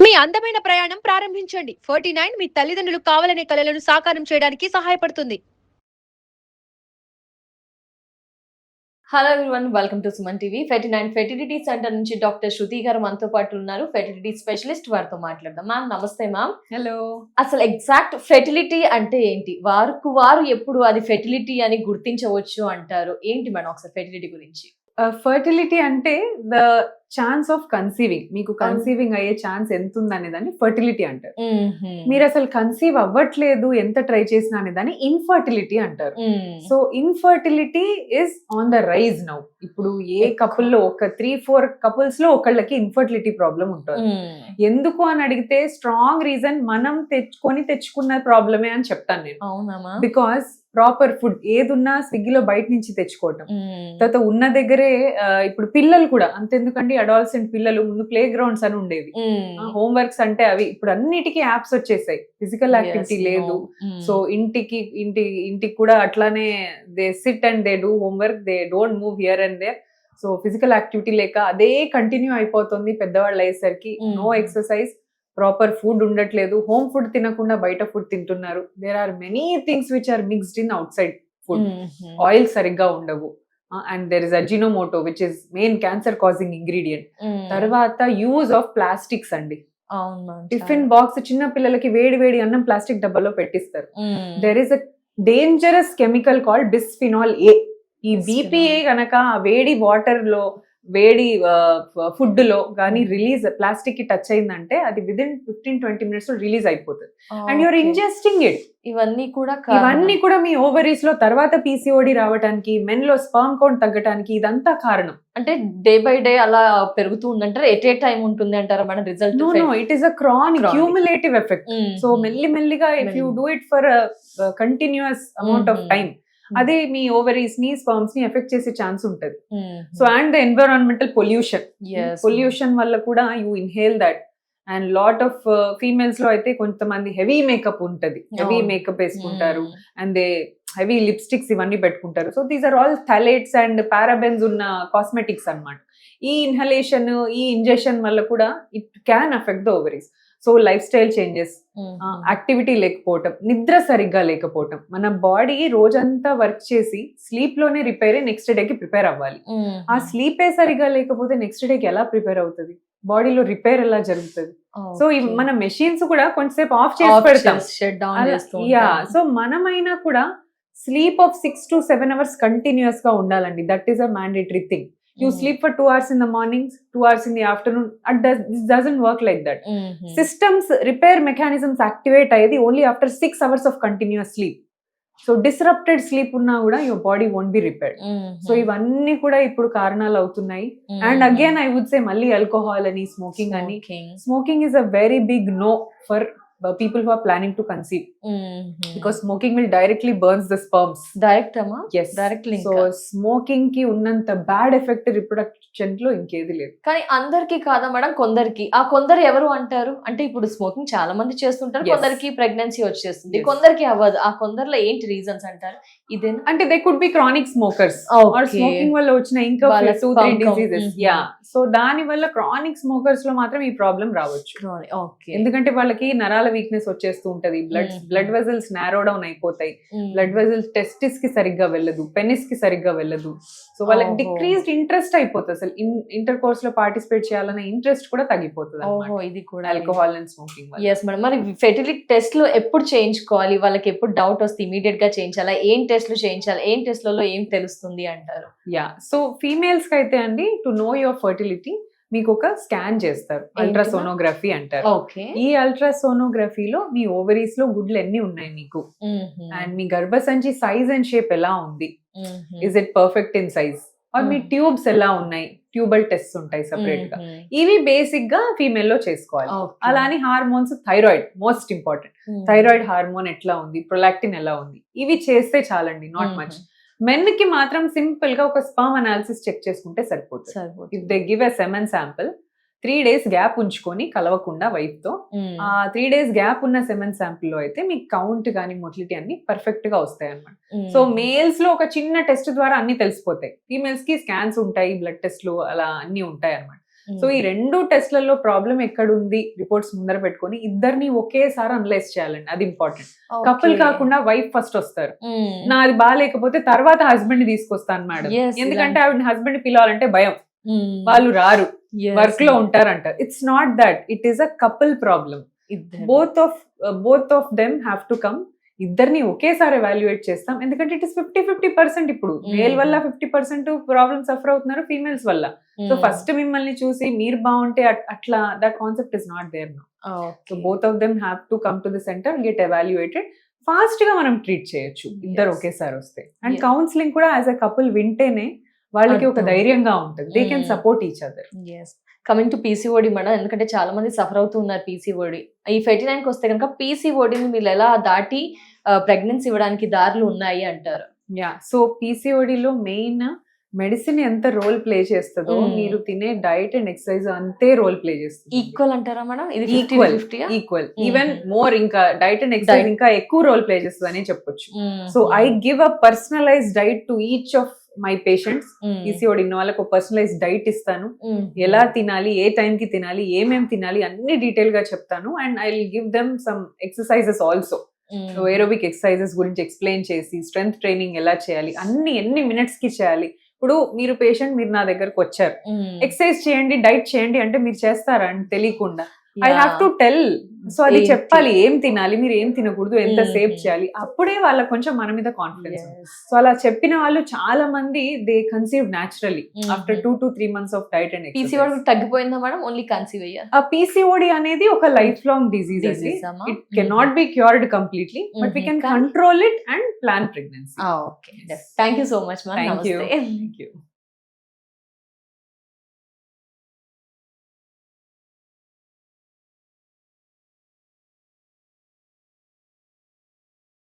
మీ అందమైన ప్రయాణం ప్రారంభించండి. 49 మీ తల్లిదండ్రులు కావాలనే కలలను సాకారం చేయడానికి సహాయపడుతుంది. Hello everyone, welcome to Suman TV. 49 fertility centre నుంచి డాక్టర్ శృతి గారు మనతో పాటు ఉన్నారు. ఫెర్టిలిటీ స్పెషలిస్ట్, వారితో మాట్లాడదాం. మ్యామ్ నమస్తే మ్యామ్. హలో. అసలు ఎగ్జాక్ట్ ఫెర్టిలిటీ అంటే ఏంటి? వారు ఎప్పుడు అది ఫెర్టిలిటీ అని గుర్తించవచ్చు అంటారు? ఏంటి మేడం ఒకసారి ఫెర్టిలిటీ గురించి? ఫర్టిలిటీ అంటే ద ఛాన్స్ ఆఫ్ కన్సీవింగ్, మీకు కన్సీవింగ్ అయ్యే ఛాన్స్ ఎంత ఉందనే దాన్ని ఫర్టిలిటీ అంటారు. మీరు అసలు కన్సీవ్ అవ్వట్లేదు ఎంత ట్రై చేసినా అనే దాన్ని ఇన్ఫర్టిలిటీ అంటారు. సో infertility is on the rise now. ఇప్పుడు ఏ కపుల్లో ఒక 3-4 కపుల్స్ లో ఒకళ్ళకి ఇన్ఫర్టిలిటీ ప్రాబ్లం ఉంటుంది. ఎందుకు అని అడిగితే స్ట్రాంగ్ రీజన్ మనం తెచ్చుకున్న ప్రాబ్లమే అని చెప్తాను నేను. అవునా? బికాస్ ప్రాపర్ ఫుడ్ ఏదున్నా స్విగ్గీలో బయట నుంచి తెచ్చుకోవటం, తర్వాత ఉన్న దగ్గరే ఇప్పుడు పిల్లలు కూడా అంతెందుకండి, అడాల్సెంట్ పిల్లలు ముందు ప్లే గ్రౌండ్స్ అని ఉండేవి, హోంవర్క్స్ అంటే అవి ఇప్పుడు అన్నిటికీ యాప్స్ వచ్చేసాయి, ఫిజికల్ యాక్టివిటీ లేదు. సో ఇంటికి కూడా అట్లానే they sit and they do homework, they don't move here and there. So physical activity లేక అదే కంటిన్యూ అయిపోతుంది. పెద్దవాళ్ళు అయ్యేసరికి నో ఎక్సర్సైజ్, ప్రాపర్ ఫుడ్ ఉండట్లేదు, హోమ్ ఫుడ్ తినకుండా బయట ఫుడ్ తింటున్నారు. There are many things which are mixed in outside food. Oil సరిగ్గా ఉండవు, and there is Ajinomoto which is main cancer causing ingredient. తర్వాత యూజ్ ఆఫ్ ప్లాస్టిక్స్ అండి. Tiffin box చిన్న పిల్లలకి వేడి వేడి అన్నం ప్లాస్టిక్ డబ్బాలో పెట్టిస్తారు. There is a dangerous chemical called bisphenol A. ఈ బీపీఏ గనక వేడి వాటర్ లో, వేడి ఫుడ్ లో కానీ రిలీజ్ ప్లాస్టిక్ కి టచ్ అయిందంటే అది విదిన్ 15-20 మినిట్స్ లో రిలీజ్ అయిపోతుంది. And you're ingesting it. ఇవన్నీ కూడా మీ ఓవరీస్ లో తర్వాత పీసీఓడి రావడానికి, మెన్ లో స్పర్మ్ కౌంట్ తగ్గడానికి ఇదంతా కారణం. అంటే డే బై డే అలా పెరుగుతూ ఉందంటారా? ఎట్ ఏ టైం ఉంటుంది అంటారా మన result? No, it is a chronic cumulative effect. So మెల్లిగా if you do it for continuous amount of time, అదే మీ ఓవరీస్ ని, స్పర్మ్స్ ని ఎఫెక్ట్ చేసే ఛాన్స్ ఉంటది. So and the environmental pollution వల్ల కూడా you inhale that. And lot of females లో అయితే కొంతమంది హెవీ మేకప్ ఉంటది, హెవీ మేకప్ వేసుకుంటారు, అండ్ దే హెవీ లిప్స్టిక్స్ ఇవన్నీ పెట్టుకుంటారు. So these are all phthalates and parabens ఉన్న కాస్మెటిక్స్ అన్నమాట. ఈ ఇన్హలేషన్, ఈ ఇంజెక్షన్ వల్ల కూడా it can affect the ovaries. So life style changes, activity లేకపోవటం, నిద్ర సరిగ్గా లేకపోవటం. మన బాడీ రోజంతా వర్క్ చేసి స్లీప్ లోనే రిపేర్ అయ్యి నెక్స్ట్ డేకి ప్రిపేర్ అవ్వాలి. ఆ స్లీపే సరిగా లేకపోతే నెక్స్ట్ డేకి ఎలా ప్రిపేర్ అవుతుంది? బాడీలో రిపేర్ ఎలా జరుగుతుంది? సో మన మెషిన్స్ కూడా కొంచెంసేపు ఆఫ్ చేసి పెడతాం. సో మనమైనా కూడా sleep of 6 to 7 hours continuous గా ఉండాలండి. That is a mandatory thing. You sleep for 2 hours in the morning, 2 hours in the afternoon. This doesn't work like that. Systems, repair mechanisms activate ayedi only after 6 hours of continuous sleep. So disrupted sleep unna kuda your body won't be repaired. So ivanni kuda ippudu karanaalu avutunnayi. And again I would say malli alcohol ani, smoking is a very big no for people who are planning to conceive, because smoking will directly burns the sperms. Yes, directly. So smoking ki unnanta bad effect reproduction lo inkedi లేదు. కానీ అందరికి కాదా madam? కొందరికి. ఆ కొందరు ఎవరు అంటారు? అంటే ఇప్పుడు స్మోకింగ్ చాలా మంది చేస్తుంటారు, కొందరికి ప్రెగ్నెన్సీ వచ్చేస్తుంది, కొందరికి అవ్వదు. ఆ కొందరిలో ఏంటి రీజన్స్ అంటారు? ఇదేనా అంటే they could be chronic smokers, or smoking వల్ల వచ్చిన ఇంకా 2-3 డిసీజెస్. సో దాని వల్ల క్రానిక్ స్మోకర్స్ లో మాత్రం ఈ ప్రాబ్లం రావచ్చు. ఎందుకంటే వాళ్ళకి నరాల వీక్నెస్ వచ్చేస్తూ ఉంటది, బ్లడ్ వెజల్స్ నారో డౌన్ అయిపోతాయి, బ్లడ్ వెజల్స్ టెస్టిస్ కి సరిగ్గా వెళ్ళదు, పెనిస్ కి సరిగ్గా వెళ్ళదు. సో వాళ్ళకి డిక్రీజ్డ్ ఇంట్రెస్ట్ అయిపోతుంది, అసలు ఇంటర్ కోర్స్ లో పార్టిసిపేట్ చేయాలనే ఇంట్రెస్ట్ కూడా తగ్గిపోతుంది. ఇది కూడా alcohol and smoking. yes madam. మరి ఫెర్టిలిటీ టెస్ట్ లో ఎప్పుడు చేయించుకోవాలి? వాళ్ళకి ఎప్పుడు డౌట్ వస్తే ఇమీడియట్ గా చేయించాలా? ఏం టెస్ట్లు చేయించాలి? ఏం టెస్ట్లలో ఏం తెలుస్తుంది అంటారు? సో ఫీమేల్స్ కి అయితే అండి, టు నో యువర్ ఫర్టిలిటీ మీకు ఒక స్కాన్ చేస్తారు, అల్ట్రాసోనోగ్రఫీ అంటారు. ఈ అల్ట్రాసోనోగ్రఫీలో మీ ఓవరీస్ లో గుడ్లు ఎన్ని ఉన్నాయి మీకు, అండ్ మీ గర్భసంచి సైజ్ అండ్ షేప్ ఎలా ఉంది, is it perfect in size, or మీ ట్యూబ్స్ ఎలా ఉన్నాయి, ట్యూబల్ టెస్ట్ ఉంటాయి సెపరేట్ గా. ఇవి బేసిక్ గా ఫీమేల్ లో చేసుకోవాలి. అలానే hormones, thyroid most important, thyroid hormone ఎట్లా ఉంది, ప్రొలాక్టిన్ ఎలా ఉంది, ఇవి చేస్తే చాలండి, నాట్ మచ్. మెన్ కి మాత్రం సింపుల్ గా ఒక స్పర్మ్ అనాలిసిస్ చెక్ చేసుకుంటే సరిపోతుంది. If they give a semen sample, 3 days gap ఉంచుకొని కలవకుండా వైఫ్ తో, ఆ 3 days గ్యాప్ ఉన్న సెమెన్ శాంపిల్ లో అయితే మీకు కౌంట్ గానీ మొటిలిటీ అన్ని పర్ఫెక్ట్ గా వస్తాయి అన్నమాట. సో మేల్స్ లో ఒక చిన్న టెస్ట్ ద్వారా అన్ని తెలిసిపోతాయి, ఫీమేల్స్ కి స్కాన్స్ ఉంటాయి, బ్లడ్ టెస్ట్లు అలా అన్ని ఉంటాయి అన్నమాట. సో ఈ 2 టెస్ట్లలో ప్రాబ్లం ఎక్కడ ఉంది రిపోర్ట్స్ ముందర పెట్టుకొని ఇద్దరిని ఒకేసారి అనలైజ్ చేయాలండి, అది ఇంపార్టెంట్. కపుల్ కాకుండా వైఫ్ ఫస్ట్ వస్తారు, నా అది బాగాలేకపోతే తర్వాత హస్బెండ్ ని తీసుకొస్తాను మేడం, ఎందుకంటే ఆవిడ హస్బెండ్ పిలవాలంటే భయం, వాళ్ళు రారు, వర్క్ లో ఉంటారంటారు. It's not that, it is a couple problem. Both of them have to come. ఇద్దరిని ఒకేసారి ఎవాల్యుయేట్ చేస్తాం, ఎందుకంటే ఇట్ ఇస్ 50-50%. ఇప్పుడు మేల్ వల్ల 50% ప్రాబ్లమ్ సఫర్ అవుతున్నారు, ఫీమేల్స్ వల్ల. సో ఫస్ట్ మిమ్మల్ని చూసి మీరు బాగుంటే అట్లా that concept is not there now. So both of them have to come to the centre, get evaluated. Fast గా మనం ట్రీట్ చేయొచ్చు ఇద్దరు ఒకేసారి వస్తే. అండ్ కౌన్సిలింగ్ కూడా యాజ్ అ కపుల్ వింటేనే వాళ్ళకి ఒక ధైర్యంగా ఉంటుంది, they can support each other. Coming to PCOD madam, ఎందుకంటే చాలా మంది సఫర్ అవుతూ ఉన్నారు పీసీఓడి. ఈ 49కి వస్తే కనుక పీసీఓడిని మీరు ఎలా దాటి ప్రెగ్నెన్సీ ఇవ్వడానికి దారులు ఉన్నాయి అంటారు? సో పీసీఓడిలో మెయిన్ మెడిసిన్ ఎంత రోల్ ప్లే చేస్తుందో మీరు తినే డైట్ అండ్ ఎక్సర్సైజ్ అంతే రోల్ ప్లే చేస్తుంది. ఈక్వల్ అంటారా మేడం? ఇది ఈక్వల్, ఈవెన్ మోర్. ఇంకా డైట్ అండ్ ఎక్సర్సైజ్ ఇంకా ఎక్కువ రోల్ ప్లే చేస్తుంది అని చెప్పొచ్చు. So I give a personalised diet to each of my patients. PCOD ఉన్న వాళ్ళకి ఒక పర్సనలైజ్డ్ డైట్ ఇస్తాను, ఎలా తినాలి, ఏ టైం కి తినాలి, ఏమేం తినాలి అన్ని డీటెయిల్ గా చెప్తాను. And I will give them some exercises also. So aerobic exercises గురించి ఎక్స్ప్లెయిన్ చేసి, స్ట్రెంగ్త్ ట్రైనింగ్ ఎలా చేయాలి, ఎన్ని మినిట్స్ కి చేయాలి. ఇప్పుడు మీరు పేషెంట్, మీరు నా దగ్గరకు వచ్చారు, ఎక్సర్సైజ్ చేయండి, డైట్ చేయండి అంటే మీరు చేస్తారా అని తెలియకుండా I have to tell. So అది చెప్పాలి, ఏం తినాలి, మీరు ఏం తినకూడదు, ఎంత సేవ్ చేయాలి, అప్పుడే వాళ్ళకి కొంచెం మన మీద కాన్ఫిడెన్స్. సో అలా చెప్పిన వాళ్ళు చాలా మంది they conceive naturally after 2 to 3 months of diet and exercise. PCOD తగ్గిపోయిందా మేడం? ఓన్లీ కన్సీవ్ అయ్యారు. ఆ పీసీఓడి అనేది ఒక లైఫ్ లాంగ్ డిజీజ్ అండి. It can not be cured completely, but we can control it and plan pregnancy. Okay, thank you so much ma'am. Thank you.